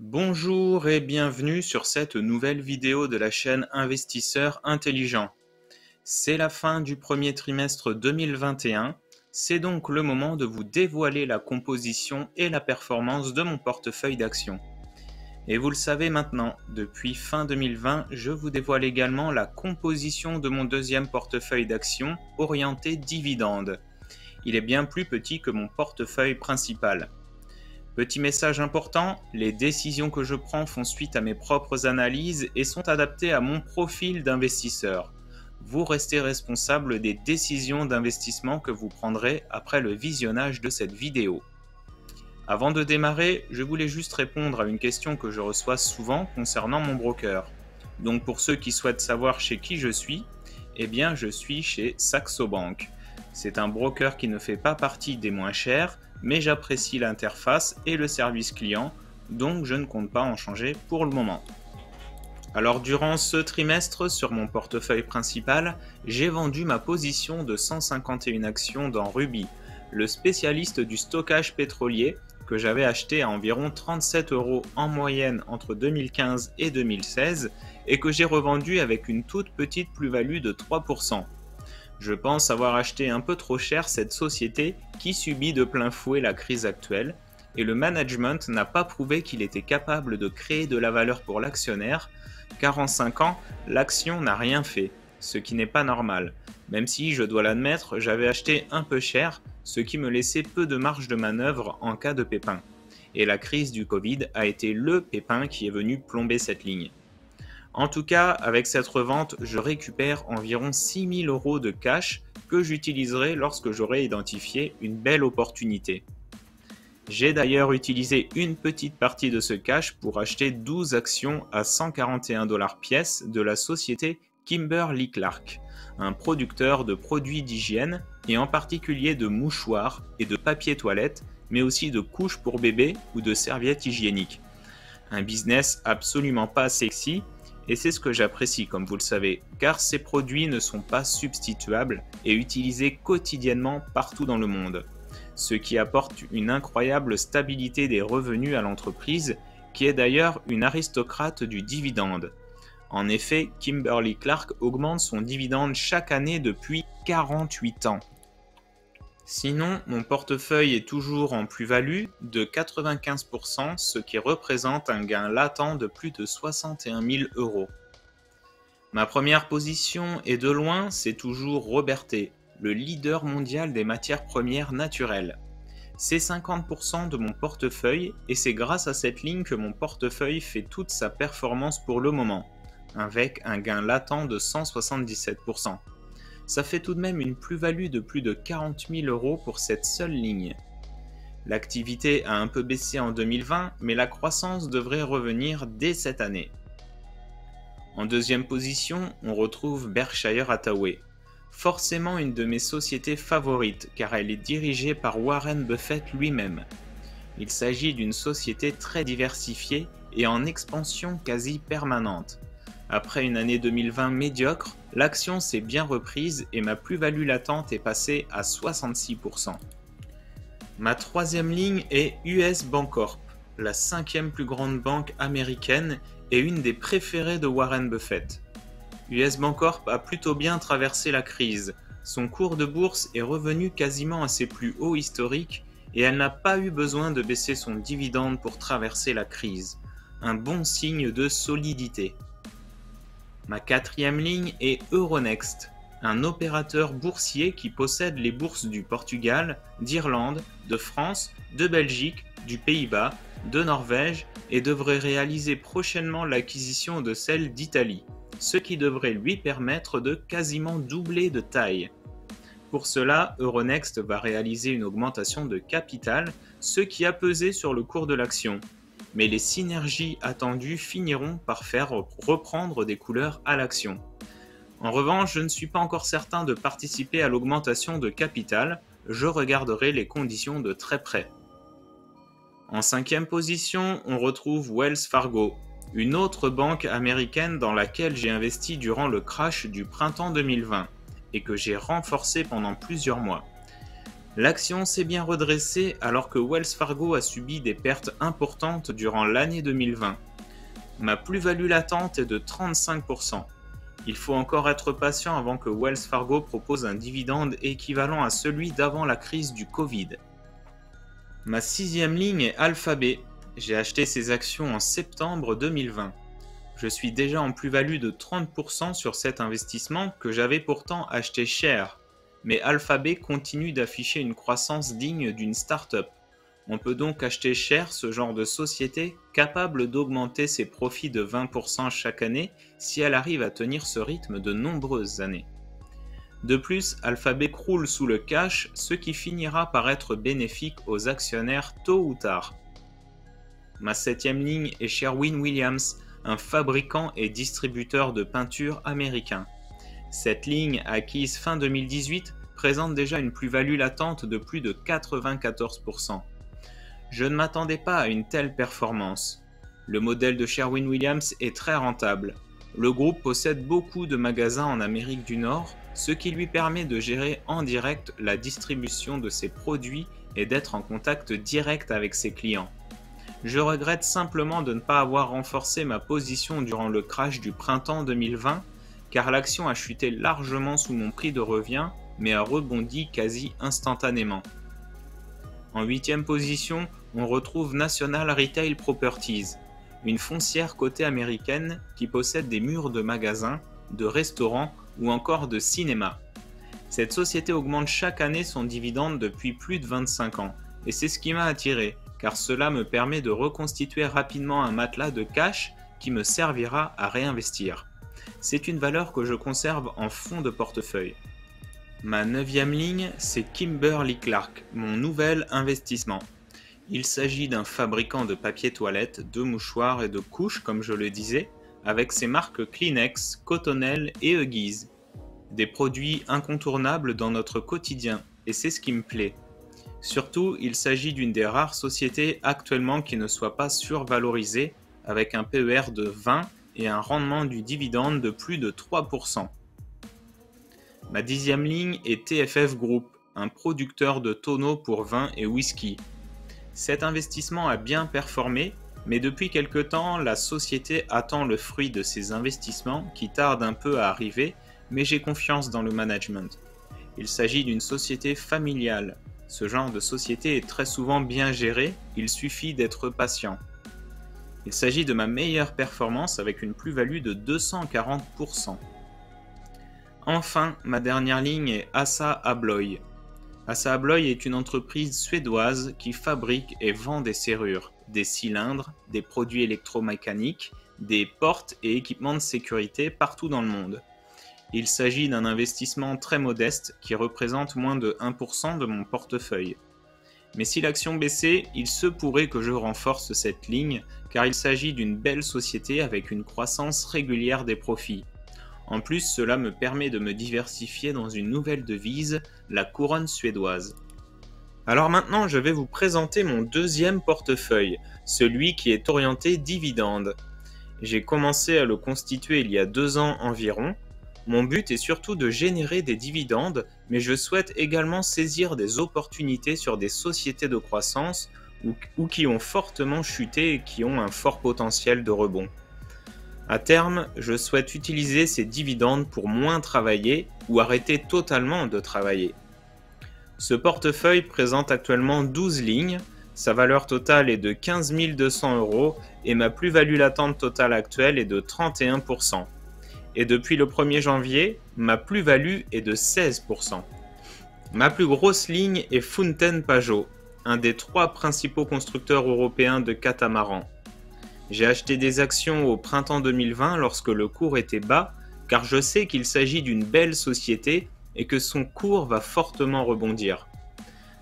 Bonjour et bienvenue sur cette nouvelle vidéo de la chaîne Investisseurs Intelligents. C'est la fin du premier trimestre 2021, c'est donc le moment de vous dévoiler la composition et la performance de mon portefeuille d'actions. Et vous le savez maintenant, depuis fin 2020, je vous dévoile également la composition de mon deuxième portefeuille d'actions orienté dividendes. Il est bien plus petit que mon portefeuille principal. Petit message important, les décisions que je prends font suite à mes propres analyses et sont adaptées à mon profil d'investisseur. Vous restez responsable des décisions d'investissement que vous prendrez après le visionnage de cette vidéo. Avant de démarrer, je voulais juste répondre à une question que je reçois souvent concernant mon broker. Donc pour ceux qui souhaitent savoir chez qui je suis, eh bien je suis chez Saxo Bank. C'est un broker qui ne fait pas partie des moins chers, mais j'apprécie l'interface et le service client, donc je ne compte pas en changer pour le moment. Alors durant ce trimestre, sur mon portefeuille principal, j'ai vendu ma position de 151 actions dans Ruby, le spécialiste du stockage pétrolier que j'avais acheté à environ 37 € en moyenne entre 2015 et 2016 et que j'ai revendu avec une toute petite plus-value de 3%. Je pense avoir acheté un peu trop cher cette société qui subit de plein fouet la crise actuelle et le management n'a pas prouvé qu'il était capable de créer de la valeur pour l'actionnaire car en 5 ans, l'action n'a rien fait, ce qui n'est pas normal. Même si, je dois l'admettre, j'avais acheté un peu cher, ce qui me laissait peu de marge de manœuvre en cas de pépin. Et la crise du Covid a été le pépin qui est venu plomber cette ligne. En tout cas, avec cette revente, je récupère environ 6 000 € de cash que j'utiliserai lorsque j'aurai identifié une belle opportunité. J'ai d'ailleurs utilisé une petite partie de ce cash pour acheter 12 actions à 141 $ pièce de la société Kimberly-Clark, un producteur de produits d'hygiène et en particulier de mouchoirs et de papier toilette, mais aussi de couches pour bébés ou de serviettes hygiéniques. Un business absolument pas sexy, et c'est ce que j'apprécie comme vous le savez, car ces produits ne sont pas substituables et utilisés quotidiennement partout dans le monde. Ce qui apporte une incroyable stabilité des revenus à l'entreprise, qui est d'ailleurs une aristocrate du dividende. En effet, Kimberly-Clark augmente son dividende chaque année depuis 48 ans. Sinon, mon portefeuille est toujours en plus-value de 95%, ce qui représente un gain latent de plus de 61 000 €. Ma première position, et de loin, c'est toujours Robertet, le leader mondial des matières premières naturelles. C'est 50% de mon portefeuille et c'est grâce à cette ligne que mon portefeuille fait toute sa performance pour le moment, avec un gain latent de 177%. Ça fait tout de même une plus-value de plus de 40 000 € pour cette seule ligne. L'activité a un peu baissé en 2020, mais la croissance devrait revenir dès cette année. En deuxième position, on retrouve Berkshire Hathaway. Forcément une de mes sociétés favorites car elle est dirigée par Warren Buffett lui-même. Il s'agit d'une société très diversifiée et en expansion quasi permanente. Après une année 2020 médiocre, l'action s'est bien reprise et ma plus-value latente est passée à 66%. Ma troisième ligne est US Bancorp, la 5e plus grande banque américaine et une des préférées de Warren Buffett. US Bancorp a plutôt bien traversé la crise. Son cours de bourse est revenu quasiment à ses plus hauts historiques et elle n'a pas eu besoin de baisser son dividende pour traverser la crise. Un bon signe de solidité. Ma quatrième ligne est Euronext, un opérateur boursier qui possède les bourses du Portugal, d'Irlande, de France, de Belgique, du Pays-Bas, de Norvège et devrait réaliser prochainement l'acquisition de celle d'Italie, ce qui devrait lui permettre de quasiment doubler de taille. Pour cela, Euronext va réaliser une augmentation de capital, ce qui a pesé sur le cours de l'action. Mais les synergies attendues finiront par faire reprendre des couleurs à l'action. En revanche, je ne suis pas encore certain de participer à l'augmentation de capital, je regarderai les conditions de très près. En cinquième position, on retrouve Wells Fargo, une autre banque américaine dans laquelle j'ai investi durant le crash du printemps 2020 et que j'ai renforcé pendant plusieurs mois. L'action s'est bien redressée alors que Wells Fargo a subi des pertes importantes durant l'année 2020. Ma plus-value latente est de 35%. Il faut encore être patient avant que Wells Fargo propose un dividende équivalent à celui d'avant la crise du Covid. Ma sixième ligne est Alphabet. J'ai acheté ces actions en septembre 2020. Je suis déjà en plus-value de 30% sur cet investissement que j'avais pourtant acheté cher. Mais Alphabet continue d'afficher une croissance digne d'une start-up. On peut donc acheter cher ce genre de société capable d'augmenter ses profits de 20% chaque année si elle arrive à tenir ce rythme de nombreuses années. De plus, Alphabet croule sous le cash, ce qui finira par être bénéfique aux actionnaires tôt ou tard. Ma septième ligne est Sherwin-Williams, un fabricant et distributeur de peinture américain. Cette ligne, acquise fin 2018, présente déjà une plus-value latente de plus de 94%. Je ne m'attendais pas à une telle performance. Le modèle de Sherwin-Williams est très rentable. Le groupe possède beaucoup de magasins en Amérique du Nord, ce qui lui permet de gérer en direct la distribution de ses produits et d'être en contact direct avec ses clients. Je regrette simplement de ne pas avoir renforcé ma position durant le crash du printemps 2020, car l'action a chuté largement sous mon prix de revient, mais a rebondi quasi instantanément. En 8e position, on retrouve National Retail Properties, une foncière cotée américaine qui possède des murs de magasins, de restaurants ou encore de cinéma. Cette société augmente chaque année son dividende depuis plus de 25 ans, et c'est ce qui m'a attiré, car cela me permet de reconstituer rapidement un matelas de cash qui me servira à réinvestir. C'est une valeur que je conserve en fond de portefeuille. Ma 9e ligne, c'est Kimberly-Clark, mon nouvel investissement. Il s'agit d'un fabricant de papier toilette, de mouchoirs et de couches, comme je le disais, avec ses marques Kleenex, Cottonelle et Huggies. Des produits incontournables dans notre quotidien, et c'est ce qui me plaît. Surtout, il s'agit d'une des rares sociétés actuellement qui ne soit pas survalorisée, avec un PER de 20 et un rendement du dividende de plus de 3%. Ma 10e ligne est TFF Group, un producteur de tonneaux pour vin et whisky. Cet investissement a bien performé, mais depuis quelque temps, la société attend le fruit de ses investissements qui tardent un peu à arriver, mais j'ai confiance dans le management. Il s'agit d'une société familiale. Ce genre de société est très souvent bien géré, il suffit d'être patient. Il s'agit de ma meilleure performance avec une plus-value de 240%. Enfin, ma dernière ligne est Assa Abloy. Assa Abloy est une entreprise suédoise qui fabrique et vend des serrures, des cylindres, des produits électromécaniques, des portes et équipements de sécurité partout dans le monde. Il s'agit d'un investissement très modeste qui représente moins de 1% de mon portefeuille. Mais si l'action baissait, il se pourrait que je renforce cette ligne car il s'agit d'une belle société avec une croissance régulière des profits. En plus, cela me permet de me diversifier dans une nouvelle devise, la couronne suédoise. Alors maintenant, je vais vous présenter mon deuxième portefeuille, celui qui est orienté dividende. J'ai commencé à le constituer il y a 2 ans environ. Mon but est surtout de générer des dividendes, mais je souhaite également saisir des opportunités sur des sociétés de croissance ou qui ont fortement chuté et qui ont un fort potentiel de rebond. À terme, je souhaite utiliser ces dividendes pour moins travailler ou arrêter totalement de travailler. Ce portefeuille présente actuellement 12 lignes, sa valeur totale est de 15 200 € et ma plus-value latente totale actuelle est de 31%. Et depuis le 1er janvier, ma plus-value est de 16%. Ma plus grosse ligne est Fountaine Pajot, un des 3 principaux constructeurs européens de catamarans. J'ai acheté des actions au printemps 2020 lorsque le cours était bas, car je sais qu'il s'agit d'une belle société et que son cours va fortement rebondir.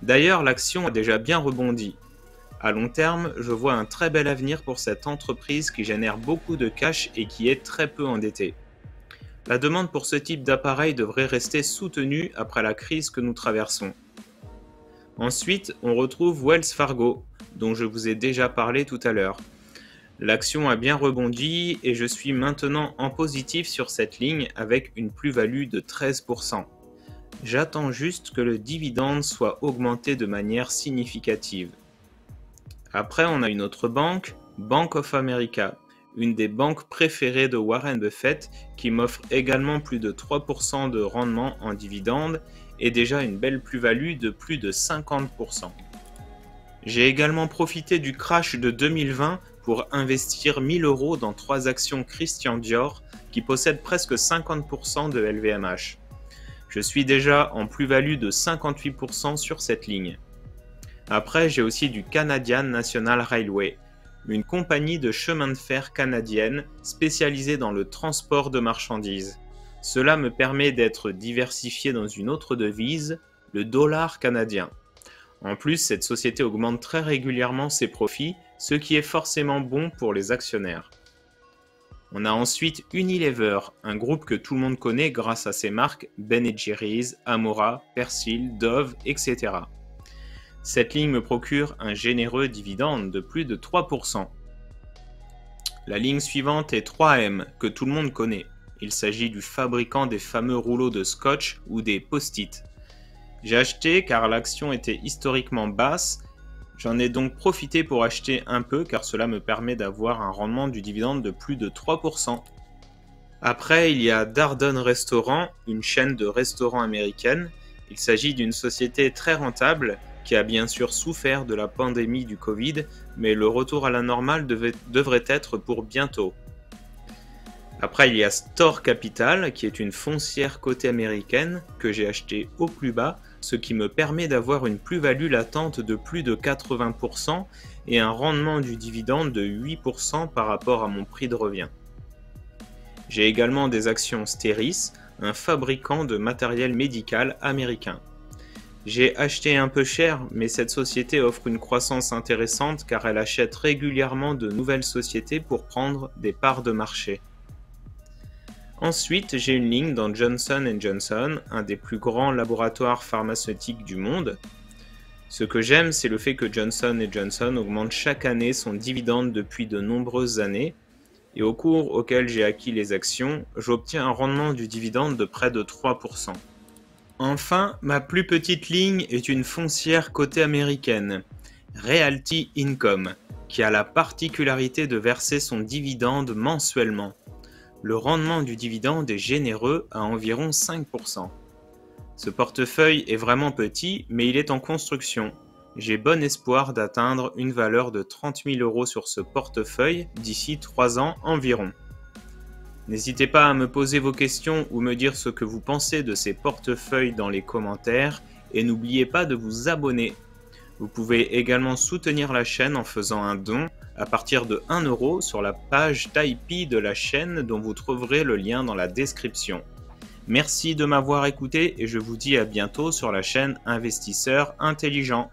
D'ailleurs, l'action a déjà bien rebondi. À long terme, je vois un très bel avenir pour cette entreprise qui génère beaucoup de cash et qui est très peu endettée. La demande pour ce type d'appareil devrait rester soutenue après la crise que nous traversons. Ensuite, on retrouve Wells Fargo, dont je vous ai déjà parlé tout à l'heure. L'action a bien rebondi et je suis maintenant en positif sur cette ligne avec une plus-value de 13%. J'attends juste que le dividende soit augmenté de manière significative. Après, on a une autre banque, Bank of America, une des banques préférées de Warren Buffett qui m'offre également plus de 3% de rendement en dividende et déjà une belle plus-value de plus de 50%. J'ai également profité du crash de 2020 pour investir 1000 € dans 3 actions Christian Dior qui possèdent presque 50% de LVMH. Je suis déjà en plus-value de 58% sur cette ligne. Après, j'ai aussi du Canadian National Railway, une compagnie de chemin de fer canadienne spécialisée dans le transport de marchandises. Cela me permet d'être diversifié dans une autre devise, le dollar canadien. En plus, cette société augmente très régulièrement ses profits, ce qui est forcément bon pour les actionnaires. On a ensuite Unilever, un groupe que tout le monde connaît grâce à ses marques Ben & Jerry's, Amora, Persil, Dove, etc. Cette ligne me procure un généreux dividende de plus de 3%. La ligne suivante est 3M, que tout le monde connaît. Il s'agit du fabricant des fameux rouleaux de scotch ou des post-it. J'ai acheté car l'action était historiquement basse, j'en ai donc profité pour acheter un peu car cela me permet d'avoir un rendement du dividende de plus de 3%. Après, il y a Darden Restaurant, une chaîne de restaurants américaine. Il s'agit d'une société très rentable qui a bien sûr souffert de la pandémie du Covid, mais le retour à la normale devrait être pour bientôt. Après, il y a Store Capital, qui est une foncière cotée américaine que j'ai achetée au plus bas, ce qui me permet d'avoir une plus-value latente de plus de 80% et un rendement du dividende de 8% par rapport à mon prix de revient. J'ai également des actions Steris, un fabricant de matériel médical américain. J'ai acheté un peu cher, mais cette société offre une croissance intéressante car elle achète régulièrement de nouvelles sociétés pour prendre des parts de marché. Ensuite, j'ai une ligne dans Johnson & Johnson, un des plus grands laboratoires pharmaceutiques du monde. Ce que j'aime, c'est le fait que Johnson & Johnson augmente chaque année son dividende depuis de nombreuses années, et au cours auquel j'ai acquis les actions, j'obtiens un rendement du dividende de près de 3%. Enfin, ma plus petite ligne est une foncière cotée américaine, Realty Income, qui a la particularité de verser son dividende mensuellement. Le rendement du dividende est généreux à environ 5%. Ce portefeuille est vraiment petit, mais il est en construction. J'ai bon espoir d'atteindre une valeur de 30 000 € sur ce portefeuille d'ici 3 ans environ. N'hésitez pas à me poser vos questions ou me dire ce que vous pensez de ces portefeuilles dans les commentaires et n'oubliez pas de vous abonner. Vous pouvez également soutenir la chaîne en faisant un don à partir de 1 € sur la page Tipeee de la chaîne dont vous trouverez le lien dans la description. Merci de m'avoir écouté et je vous dis à bientôt sur la chaîne Investisseurs Intelligents.